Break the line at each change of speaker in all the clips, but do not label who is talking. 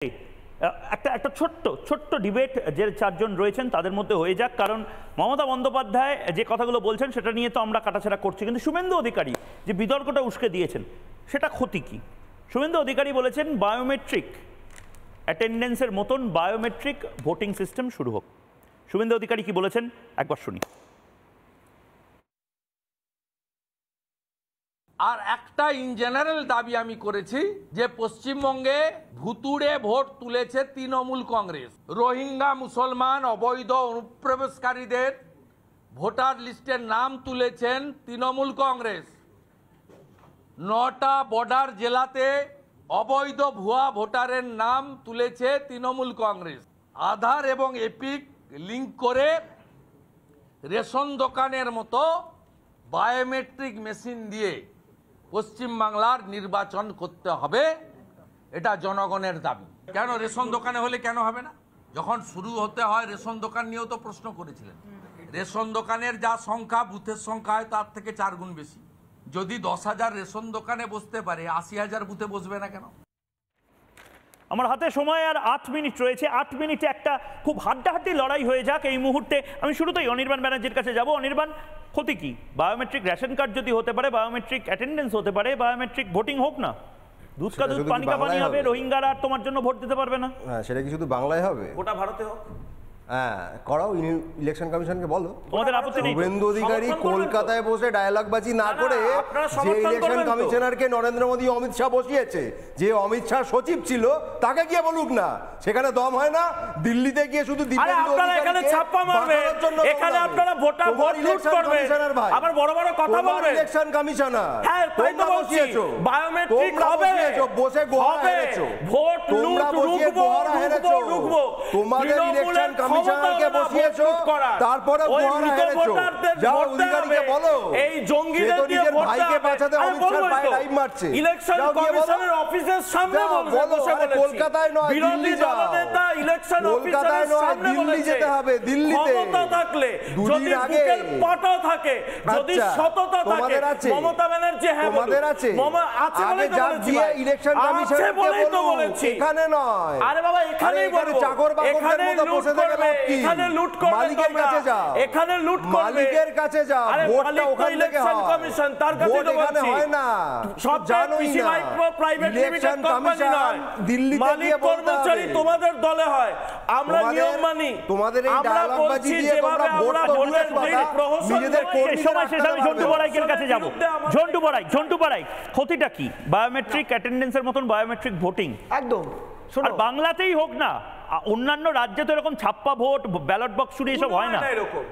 একটা ছোট্ট ডিবেট যে চারজন রয়েছেন তাদের মধ্যে হয়ে যাক, কারণ মমতা বন্দ্যোপাধ্যায় যে কথাগুলো বলছেন সেটা নিয়ে তো আমরা কাটাছেড়া করছি, কিন্তু শুভেন্দু অধিকারী যে বিতর্কটা উস্কে দিয়েছেন সেটা ক্ষতি কি? শুভেন্দু অধিকারী বলেছেন বায়োমেট্রিক অ্যাটেন্ডেন্সের মতন বায়োমেট্রিক ভোটিং সিস্টেম শুরু হোক। শুভেন্দু অধিকারী কি বলেছেন একবার শুনি।
আর একটা ইন জেনারেল দাবি আমি করেছি যে পশ্চিমবঙ্গে ভুতুড়ে ভোট তুলেছে তৃণমূল কংগ্রেস। রোহিঙ্গা মুসলমান অবৈধ অনুপ্রবেশকারীদের ভোটার লিস্টের নাম তুলেছেন তৃণমূল কংগ্রেস। 9টা বর্ডার জেলাতে অবৈধ ভুয়া ভোটারের নাম তুলেছে তৃণমূল কংগ্রেস। আধার এবং এপিক লিঙ্ক করে রেশন দোকানের মতো বায়োমেট্রিক মেশিন দিয়ে পশ্চিমবাংলার নির্বাচন করতে হবে, এটা জনগণের দাবি। কেন রেশন দোকানে হলে কেন হবে না? যখন শুরু হতে হয় রেশন দোকান নিয়েও তো প্রশ্ন করেছিলেন। রেশন দোকানের যা সংখ্যা বুথের সংখ্যা হয় তার থেকে 4 গুণ বেশি। যদি 10,000 রেশন দোকানে বসতে পারে 80,000 বুথে বসবে না কেন?
আমার হাতে সময় আর 8 মিনিট রয়েছে। 8 মিনিটে একটা খুব হাড্ডাহাড্ডি লড়াই হয়ে যাক এই মুহূর্তে। আমি শুরুতেই অনির্বাণ ব্যানার্জির কাছে যাব। অনির্বাণ, ক্ষতি কি? বায়োমেট্রিক রেশন কার্ড যদি হতে পারে, বায়োমেট্রিক অ্যাটেন্ডেন্স হতে পারে, বায়োমেট্রিক ভোটিং হোক না, দুধ কা দুধ পানি কা পানি হবে, রোহিঙ্গারা আর তোমার জন্য ভোট দিতে পারবে না।
হ্যাঁ, সেটা কি শুধু বাংলায় হবে?
গোটা ভারতে হোক।
হ্যাঁ, করাও, ইলেকশন কমিশনকে বলো।
তোমাদের আপত্তি নেই?
শুভেন্দু অধিকারী কলকাতায় বসে ডায়ালগবাজি না করে যে ইলেকশন কমিশনারকে নরেন্দ্র মোদী অমিত শাহ বসিয়েছে, যে অমিত শাহ সচিব ছিল, তাকে গিয়ে বলুক না। সেখানে দম হয় না? দিল্লিতে গিয়ে শুধু
এখানে ছাপ্পা মারবে, এখানে আপনারা ভোট লুট করবে, আবার বড় বড় কথা বলবে।
ইলেকশন কমিশনার
হ্যাঁ, তাই তো বলছি, বায়োমেট্রিক হবে,
বসে গোহারা হেরেছো,
ভোট লুট রুখবো,
তোমাদের ইলেকশন কমিশনারকে বসিয়েছো, তারপরে গোহারা হেরেছো। যাও অধিকারীকে বলো
এই জঙ্গিদের দিয়ে ভোট
ভাইকে বাঁচাতে অমিত শাহ পায়ে লাইভ মারছে।
ইলেকশন কমিশনের অফিসের সামনে বসে
কলকাতায় নয়, দিল্লি যাও।
ইলেকশন
কলকাতায় নয়, দিল্লি যেতে হবে। দিল্লিতে
ক্ষমতা থাকলে, যদি বুকের পাটা থাকে, যদি সততা থাকে, মমতা ব্যানার্জি হ্যাঁ
তোমাদের আছে,
আছে
আগে যাক দিয়ে ইলেকশন কমিশনারকে বলো, এখানে নয়।
আরে বাবা, এখানেই বলবো,
চাকর বাকরদের মতো বসে থেকে লাভ কি?
এখানে লুট করবে,
মালিকের কাছে যাও,
এখানে লুট করবে,
মালিকের কাছে যাও। ভোটটা ওখান থেকে হয়,
কমিশন তার কাছে তো
এখানে হয় না।
সব জানোই না, প্রাইভেট লিমিটেড কোম্পানি নয়,
দিল্লিতে গিয়ে
কর্মচারী তোমাদের দলে হয়। আমরা নিয়ম মানি।
তোমাদের এই ডায়ালগবাজি দিয়ে তোমরা ভোট
ভোটের নিজেদের সময় শেষ। আমি ঝন্টু বড়াইকের কাছে যাব। ঝন্টু বড়াই, ক্ষতিটা কি? বায়োমেট্রিক অ্যাটেন্ডেন্সের মতন বায়োমেট্রিক ভোটিং
একদম
আর বাংলাতেই হোক না, অন্যান্য রাজ্যে তো এরকম ছাপ্পা ভোট, ব্যালট বক্স চুরি এসব হয় না।
এরকম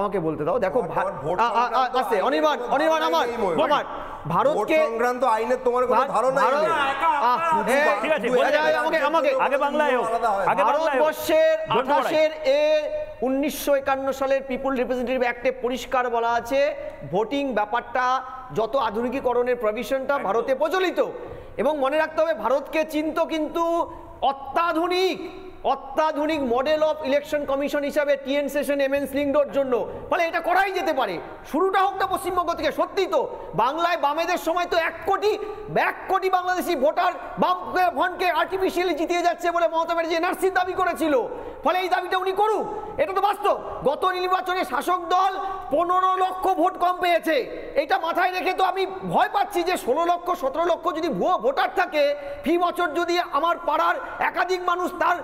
আমাকে বলতে দাও। দেখো আছে অনির্বাণ আমার ভারতকে সংক্রান্ত আইনের তোমার কোনো ধারণা নেই।
ঠিক আছে, আমাকে আগে বাংলায় হোক।
ভারতবর্ষের 1951 সালের পিপুল রিপ্রেজেন্টেটিভ অ্যাক্টে পরিষ্কার বলা আছে, ভোটিং ব্যাপারটা যত আধুনিকীকরণের প্রভিশনটা ভারতে প্রচলিত। এবং মনে রাখতে হবে, ভারতকে চিন্ত কিন্তু অত্যাধুনিক মডেল অফ ইলেকশন কমিশন হিসাবে টিএন সেশন, এমএন স্লিংডোর জন্য। ফলে এটা করাই যেতে পারে। শুরুটা হোক না পশ্চিমবঙ্গ থেকে। সত্যি তো বাংলায় বামেদের সময় তো 1 কোটি বাংলাদেশি ভোটার বামফ্রন্টকে আর্টিফিশিয়ালি জিতিয়ে যাচ্ছে বলে মমতা ব্যানার্জি এনআরসির দাবি করেছিল। ফলে এই দাবিটা উনি করুক, এটা তো বাস্তব। গত নির্বাচনে শাসক দল 15 লক্ষ ভোট কম পেয়েছে। এটা মাথায় রেখে তো আমি ভয় পাচ্ছি যে 16 লক্ষ 17 লক্ষ যদি ভুয়ো ভোটার থাকে, ফি বছর যদি আমার পাড়ার একাধিক মানুষ তার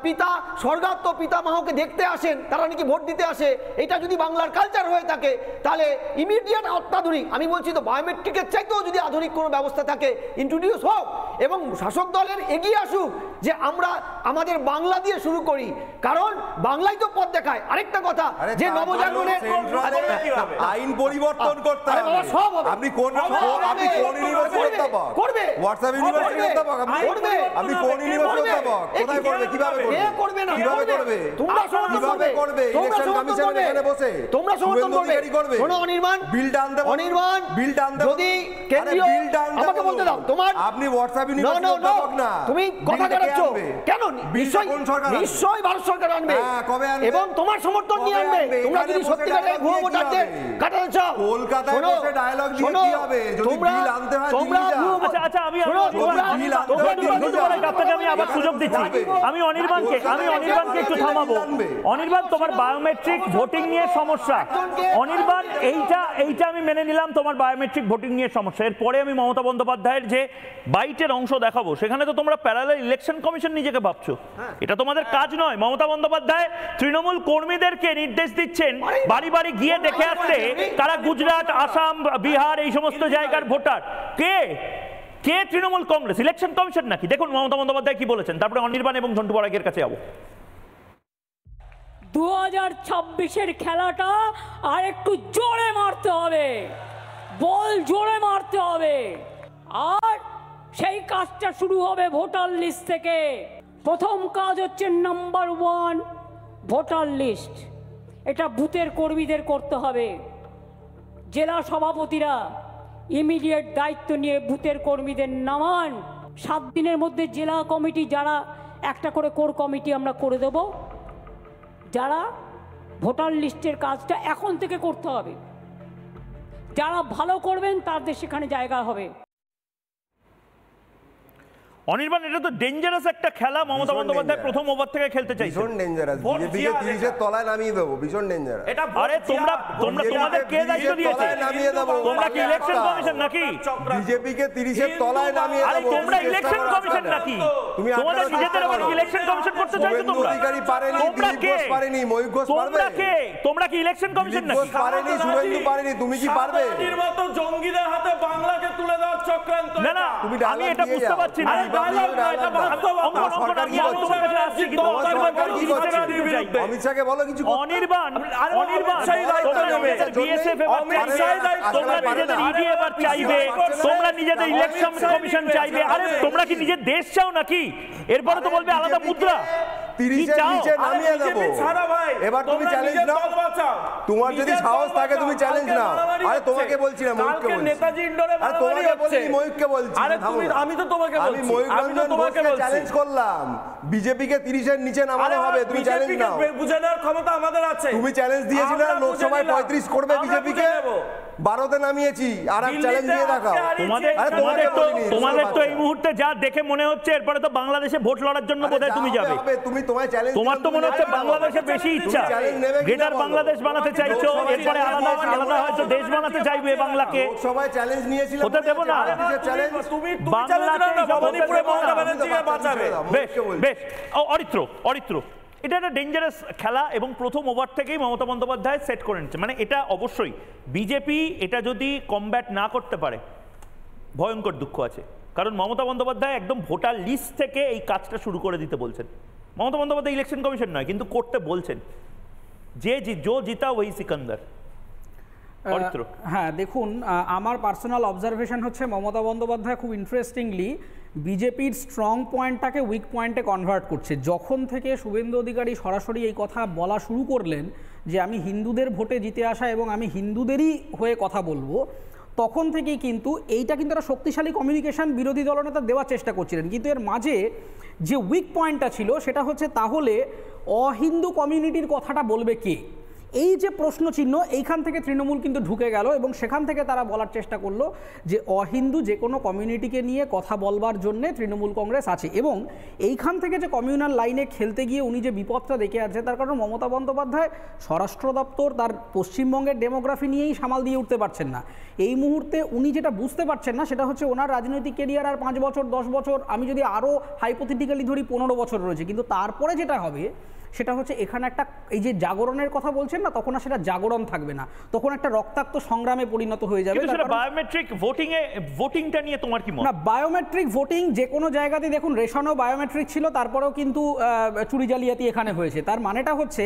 পিতা স্বর্গাত্ম পিতামহকে দেখতে আসেন, তারা নাকি ভোট দিতে আসে, এটা যদি বাংলার কালচার হয়ে থাকে, তাহলে ইমিডিয়েট অত্যাধুনিক, আমি বলছি তো বায়োমেট্রিকের চাইতেও যদি আধুনিক কোনো ব্যবস্থা থাকে ইন্ট্রোডিউস হোক, এবং শাসক দলের এগিয়ে আসুক যে আমরা আমাদের বাংলা দিয়ে শুরু করি, কারণ বাংলায় তো পথ দেখায়। আরেকটা কথা, যে নবজাগরণের
আইন পরিবর্তন করতে হবে। আপনি কোন ইউনিভার্সিটি করবে? হোয়াটসঅ্যাপ ইউনিভার্সিটি করবে? আপনি কোন ইউনিভার্সিটি কোথায় করবে? কিভাবে করবে? কিভাবে করবে?
তোমরা
কিভাবে করবে? ইলেকশন কমিশনের এখানে বসে
তোমরা সমর্থন করবে। শোনো অনির্বাণ,
বিল টানতে,
অনির্বাণ
বিল টানতে,
যদি কেন্দ্রীয়, আমাকে বলতে দাও। তোমার
আপনি হোয়াটসঅ্যাপ হোয়াটসঅ্যাপ ইউনিভার্সিটি অধ্যাপক না।
তুমি কথা জানাচ্ছ কেন? নিশ্চয়ই ভারত সরকার আনবে এবং তোমার সমর্থন নিয়ে আনবে। তোমরা যদি সত্যিকারের ভুয়ো ভোটারদের কাটাতে চাও,
কলকাতায় বসে ডায়ালগ দিয়ে কি হবে? যদি বিল আনতে হয় দিল্লি যাও।
আচ্ছা আমি আবার সুযোগ দিচ্ছি। আমি অনির্বাণকে একটু থামাবো। অনির্বাণ, তোমার বায়োমেট্রিক ভোটিং নিয়ে সমস্যা। অনির্বাণ, এইটা আমি মেনে নিলাম, তোমার বায়োমেট্রিক ভোটিং নিয়ে সমস্যা। এরপরে আমি মমতা বন্দ্যোপাধ্যায়ের যে বাইটের অংশ দেখাবো, সেখানে তো তোমরা প্যারালাল ইলেকশন কমিশন নিজেকে ভাবছো। এটা তোমাদের কাজ নয়। মমতা বন্দ্যোপাধ্যায় তৃণমূল কর্মীদেরকে নির্দেশ দিচ্ছেন বাড়ি বাড়ি গিয়ে দেখে আসতে তারা গুজরাট, আসাম, বিহার এই সমস্ত জায়গার ভোটার। কে তৃণমূল কংগ্রেস? ইলেকশন কমিশন নাকি? দেখুন মমতা বন্দ্যোপাধ্যায় কি বলেছেন, তারপরে অনির্বাণ এবং ঝন্টু বড়াইয়ের কাছে যাবো।
2026-এর খেলাটা আর একটু জোরে মারতে হবে, বল জোরে মারতে হবে। আর সেই কাজটা শুরু হবে ভোটার লিস্ট থেকে। প্রথম কাজ হচ্ছে নাম্বার 1 ভোটার লিস্ট। এটা বুথের কর্মীদের করতে হবে। জেলা সভাপতিরা ইমিডিয়েট দায়িত্ব নিয়ে বুথের কর্মীদের নামান। 7 দিনের মধ্যে জেলা কমিটি, যারা একটা করে কোর কমিটি আমরা করে দেব, যারা ভোটার লিস্টের কাজটা এখন থেকে করতে হবে। যারা ভালো করবেন তাদের সেখানে জায়গা হবে।
অনির্বাণ, এটা তো ডেঞ্জারাস একটা খেলা। মমতা বন্দ্যোপাধ্যায় প্রথম ওভার থেকে খেলতে চাইছে।
ভীষণ ডেঞ্জারাস। বিজেপিকে 30 এর তলায় নামিয়ে দেবো। ভীষণ ডেঞ্জারাস।
আরে তোমাদের কে দায়িত্ব দিয়েছে? তোমরা কি ইলেকশন কমিশন নাকি?
বিজেপিকে 30 এর তলায় নামিয়ে দেবো।
আরে তোমরা ইলেকশন কমিশন নাকি? তোমাদের নিজেদের উপর ইলেকশন কমিশন করতে চাইছো তোমরা?
অধিকারী পারেনি, দিলীপ ঘোষ পারেনি, ময়ূখ ঘোষ পারবে?
তোমরা কি ইলেকশন কমিশন নাকি?
ঘোষ পারেনি, শুভেন্দু পারেনি, তুমি কি পারবে?
জঙ্গিদের হাতে বাংলাকে তুলে দেওয়ার চক্রান্ত।
না, আমি এটা বুঝতে পারছি না।
অমিত শাহকে বলো কিছু।
অনির্বাণ, তোমরা নিজেদের ইলেকশন কমিশন চাইবে। আরে তোমরা কি নিজের দেশ চাও নাকি? এরপরে তো বলবে আলাদা মুদ্রা।
30 এর নিচে নামিয়ে দেবো। এবার তুমি চ্যালেঞ্জ নাও। তোমার যদি সাহস থাকে তুমি চ্যালেঞ্জ নাও। আরে তোমাকে বলছি না, ময়ূককে বলছি।
নেতাজি ইন্ডোরে
আরে তোমাকে বলছি, ময়ূককে বলছি।
আমি তো তোমাকে বলছি।
আমি ময়ূক রঞ্জন ঘোষকে চ্যালেঞ্জ করলাম। বিজেপিকে 30 এর নিচে নামানো হবে, তুমি চ্যালেঞ্জ নাও।
বুঝে নেওয়ার ক্ষমতা আমাদের আছে।
তুমি চ্যালেঞ্জ দিয়েছিলে লোকসভায় 35 করবে বিজেপিকে, 12তে নামিয়েছি। আর এক চ্যালেঞ্জ দিয়ে দেখাও।
তোমাদের তো এই মুহূর্তে যা দেখে মনে হচ্ছে এরপরে তো বাংলাদেশে ভোট লড়ার জন্য বোধহয় তুমি যাবে। তোমার তো মনে হচ্ছে বাংলাদেশে বেশি ইচ্ছা, গ্রেটার বাংলাদেশ বানাতে চাইছো, এরপরে আলাদা হয়তো দেশ বানাতে চাইবে বাংলাকে।
সবাই চ্যালেঞ্জ নিয়েছিল,
হতে দেব না। বেশ, অরিত্র, এটা একটা ডেঞ্জারাস খেলা এবং প্রথম ওভার থেকেই মমতা বন্দ্যোপাধ্যায় সেট করে নিচ্ছে। মানে এটা অবশ্যই বিজেপি এটা যদি কমব্যাট না করতে পারে ভয়ঙ্কর দুঃখ আছে। কারণ মমতা বন্দ্যোপাধ্যায় একদম ভোটার লিস্ট থেকে এই কাজটা শুরু করে দিতে বলছেন। মমতা বন্দ্যোপাধ্যায় ইলেকশন কমিশন নয়, কিন্তু করতে বলছেন। জো জিতা ওই সিকান্দার।
হ্যাঁ, দেখুন, আমার পার্সোনাল অবজারভেশন হচ্ছে মমতা বন্দ্যোপাধ্যায় খুব ইন্টারেস্টিংলি বিজেপির স্ট্রং পয়েন্টটাকে উইক পয়েন্টে কনভার্ট করছে। যখন থেকে শুভেন্দু অধিকারী সরাসরি এই কথা বলা শুরু করলেন যে আমি হিন্দুদের ভোটে জিতে আসা এবং আমি হিন্দুদেরই হয়ে কথা বলবো, তখন থেকেই কিন্তু এইটা কিন্তু একটা শক্তিশালী কমিউনিকেশন বিরোধী দলনেতা দেওয়ার চেষ্টা করছিলেন। কিন্তু এর মাঝে যে উইক পয়েন্টটা ছিল সেটা হচ্ছে তাহলে অহিন্দু কমিউনিটির কথাটা বলবে কে? এই যে প্রশ্ন চিহ্ন, এইখান থেকে তৃণমূল কিন্তু ঢুকে গেল এবং সেখান থেকে তারা বলার চেষ্টা করলো যে অহিন্দু যে কোনো কমিউনিটিকে নিয়ে কথা বলবার জন্যে তৃণমূল কংগ্রেস আছে। এবং এইখান থেকে যে কমিউনাল লাইনে খেলতে গিয়ে উনি যে বিপদটা দেখে আছে, তার কারণ মমতা বন্দ্যোপাধ্যায় স্বরাষ্ট্র দপ্তর তার পশ্চিমবঙ্গের ডেমোগ্রাফি নিয়েই সামাল দিয়ে উঠতে পারছেন না। এই মুহূর্তে উনি যেটা বুঝতে পারছেন না সেটা হচ্ছে ওনার রাজনৈতিক কেরিয়ার আর 5 বছর 10 বছর, আমি যদি আরও হাইপোথেটিক্যালি ধরি 15 বছর রয়েছে। কিন্তু তারপরে যেটা হবে সেটা হচ্ছে এখানে একটা এই যে জাগরণের কথা বলছেন না, তখন আর সেটা জাগরণ থাকবে না, তখন একটা রক্তাক্ত সংগ্রামে পরিণত হয়ে যাবে।
বায়োমেট্রিক ভোটিংটা নিয়ে তোমার কি মত? না,
বায়োমেট্রিক ভোটিং যে কোনো জায়গাতে দেখুন, রেশনও বায়োমেট্রিক ছিল, তারপরেও কিন্তু চুরি জালিয়াতি এখানে হয়েছে। তার মানেটা হচ্ছে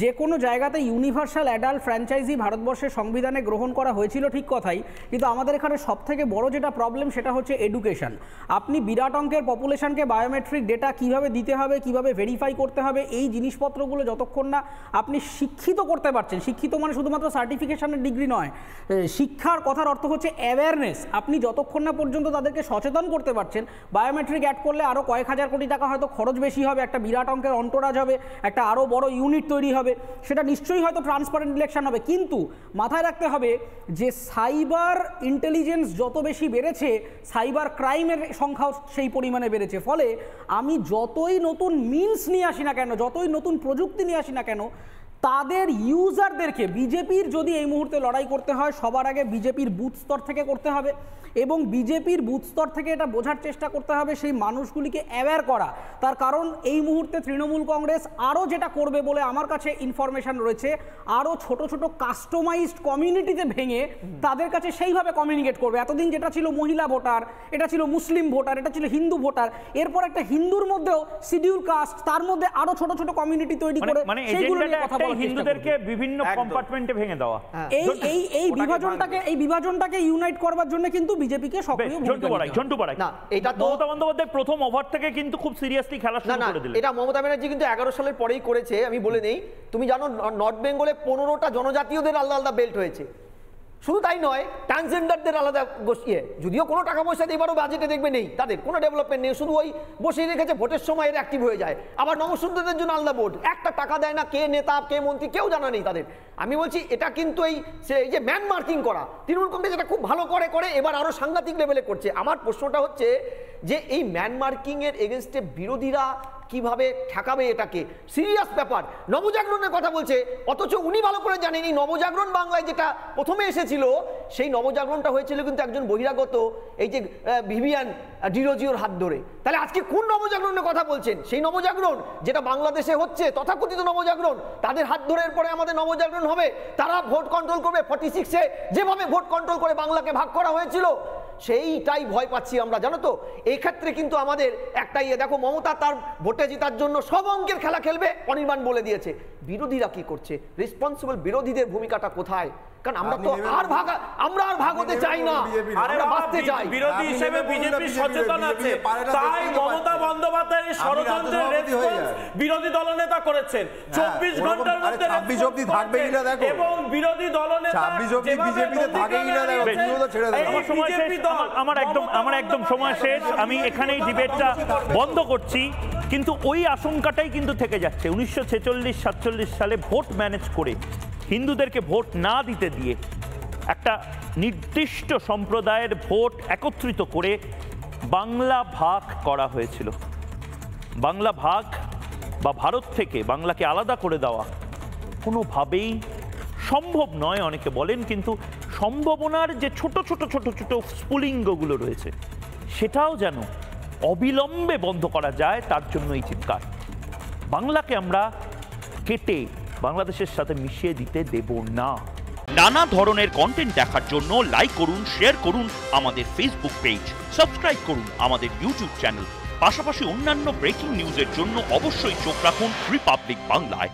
যে কোনো জায়গাতে ইউনিভার্সাল অ্যাডাল্ট ফ্র্যাঞ্চাইজি ভারতবর্ষের সংবিধানে গ্রহণ করা হয়েছিল, ঠিক কথাই। কিন্তু আমাদের এখানে সবথেকে বড় যেটা প্রবলেম সেটা হচ্ছে এডুকেশন। আপনি বিরাট অঙ্কের পপুলেশনকে বায়োমেট্রিক ডেটা কিভাবে দিতে হবে, কিভাবে ভেরিফাই করতে হবে, এই জিনিসপত্রগুলো যতক্ষণ না আপনি শিক্ষিত করতে পারছেন, শিক্ষিত মানে শুধুমাত্র সার্টিফিকেশনের ডিগ্রি নয়, শিক্ষার কথার অর্থ হচ্ছে অ্যাওয়ারনেস, আপনি যতক্ষণ না পর্যন্ত তাদেরকে সচেতন করতে পারছেন। বায়োমেট্রিক অ্যাড করলে আরও কয়েক হাজার কোটি টাকা হয়তো খরচ বেশি হবে, একটা বিরাট অঙ্কের অন্টোরাজ হবে, একটা আরও বড় ইউনিট তৈরি হবে, সেটা নিশ্চয়ই হয়তো ট্রান্সপারেন্ট ইলেকশন হবে। কিন্তু মাথায় রাখতে হবে যে সাইবার ইন্টেলিজেন্স যত বেশি বেড়েছে, সাইবার ক্রাইমের সংখ্যাও সেই পরিমাণে বেড়েছে। ফলে আমি যতই নতুন মিনস নিয়ে আসি না কেন, যতই নতুন প্রযুক্তি নিয়ে আসি না কেন, তাদের ইউজারদেরকে, বিজেপির যদি এই মুহূর্তে লড়াই করতে হয় সবার আগে বিজেপির বুথ স্তর থেকে করতে হবে, এবং বিজেপির বুথ স্তর থেকে এটা বোঝার চেষ্টা করতে হবে সেই মানুষগুলিকে অ্যাওয়্যার করা। তার কারণ এই মুহূর্তে তৃণমূল কংগ্রেস আরও যেটা করবে বলে আমার কাছে ইনফরমেশন রয়েছে, আরও ছোট ছোট কাস্টমাইজড কমিউনিটিতে ভেঙে তাদের কাছে সেইভাবে কমিউনিকেট করবে। এতদিন যেটা ছিল মহিলা ভোটার, এটা ছিল মুসলিম ভোটার, এটা ছিল হিন্দু ভোটার, এরপর একটা হিন্দুর মধ্যেও শিডিউল কাস্ট, তার মধ্যে আরও ছোট ছোট কমিউনিটি তৈরি করে সেইগুলো নিয়ে কথা বলার চেষ্টা করবে।
হিন্দুদেরকে বিভিন্ন কম্পার্টমেন্টে ভেঙে দেওয়া,
এই বিভাজনটাকে ইউনাইট করবার জন্য কিন্তু বিজেপিকে সক্রিয়
ঝন্টু বাড়াই না। এটা তো মমতা বন্দ্যোপাধ্যায় প্রথম ওভার থেকে কিন্তু খুব সিরিয়াসলি খেলা শুরু করে দিলেন।
এটা মমতা ব্যানার্জি কিন্তু 11 সালের পরেই করেছে। আমি বলে নেই, তুমি জানো নর্থ বেঙ্গলে 15টা জনজাতীয়দের আলাদা আলাদা বেল্ট হয়েছে। শুধু তাই নয়, ট্রান্সজেন্ডারদের আলাদা বসিয়ে, যদিও কোনো টাকা পয়সা এবারও বাজেটে দেখবে নেই, তাদের কোনো ডেভেলপমেন্ট নেই, শুধু ওই বসিয়ে রেখেছে, ভোটের সময় এর অ্যাক্টিভ হয়ে যায়। আবার নবসূত্রদের জন্য আলাদা বোর্ড, একটা টাকা দেয় না, কে নেতা কে মন্ত্রী কেউ জানা নেই তাদের। আমি বলছি এটা কিন্তু এই যে ম্যান মার্কিং করা, তৃণমূল কংগ্রেস এটা খুব ভালো করে এবার আরো সাংঘাতিক লেভেলে করছে। আমার প্রশ্নটা হচ্ছে যে এই ম্যান মার্কিং এর এগেনস্টে বিরোধীরা কিভাবে ঠেকাবে এটাকে? সিরিয়াস ব্যাপার। নবজাগরণের কথা বলছে, অথচ উনি ভালো করে জানেন এই নবজাগরণ বাংলায় যেটা প্রথমে এসেছিল, সেই নবজাগরণটা হয়েছিল কিন্তু একজন বহিরাগত, এই যে ভিভিয়ান ডিরোজিওর হাত ধরে। তাহলে আজকে কোন নবজাগরণের কথা বলছেন? সেই নবজাগরণ যেটা বাংলাদেশে হচ্ছে, তথাকথিত নবজাগরণ, তাদের হাত ধরে পরে আমাদের নবজাগরণ হবে, তারা ভোট কন্ট্রোল করবে। 46-এ যেভাবে ভোট কন্ট্রোল করে বাংলাকে ভাগ করা হয়েছিল, সেইটাই ভয় পাচ্ছি আমরা, জানো তো। এই ক্ষেত্রে কিন্তু আমাদের একটাই, দেখো মমতা তার ভোটে জেতার জন্য সব অঙ্কের খেলা খেলবে, অনির্বাণ বলে দিয়েছে। বিরোধীরা কি করছে? রেসপন্সিবল বিরোধীদের ভূমিকাটা কোথায়? কারণ আমরা তো আর ভাগ হতে চাই না, আমরা বাঁচতে চাই।
বিরোধী হিসেবে বিজেপি সচেতন আছে, তাই মমতা বন্দ্যোপাধ্যায়ের ষড়যন্ত্রের রেসপন্স বিরোধী দলনেতা করেছেন। 24 ঘন্টার মধ্যে
26 অবধি থাকবে কিনা দেখো,
এবং বিরোধী দলনেতা
26 অবধি বিজেপিতে থাকে কিনা দেখো, বিরোধী ছেড়ে দাও।
আমার একদম সময় শেষ, আমি এখানেই ডিবেটটা বন্ধ করছি। কিন্তু ওই আশঙ্কাটাই কিন্তু থেকে যাচ্ছে। 1946-47 সালে ভোট ম্যানেজ করে হিন্দুদেরকে ভোট না দিতে দিয়ে একটা নির্দিষ্ট সম্প্রদায়ের ভোট একত্রিত করে বাংলা ভাগ করা হয়েছিল। বাংলা ভাগ বা ভারত থেকে বাংলাকে আলাদা করে দেওয়া কোনোভাবেই সম্ভব নয় অনেকে বলেন, কিন্তু সম্ভাবনার যে ছোট ছোট ছোট ছোট স্ফুলিঙ্গগুলো রয়েছে সেটাও যেন অবিলম্বে বন্ধ করা যায়, তার জন্য এই চিৎকার। বাংলাকে আমরা কেটে বাংলাদেশের সাথে মিশিয়ে দিতে দেব না। নানা ধরনের কন্টেন্ট দেখার জন্য লাইক করুন, শেয়ার করুন আমাদের ফেসবুক পেজ, সাবস্ক্রাইব করুন আমাদের ইউটিউব চ্যানেল। পাশাপাশি অন্যান্য ব্রেকিং নিউজের জন্য অবশ্যই চোখ রাখুন রিপাবলিক বাংলায়।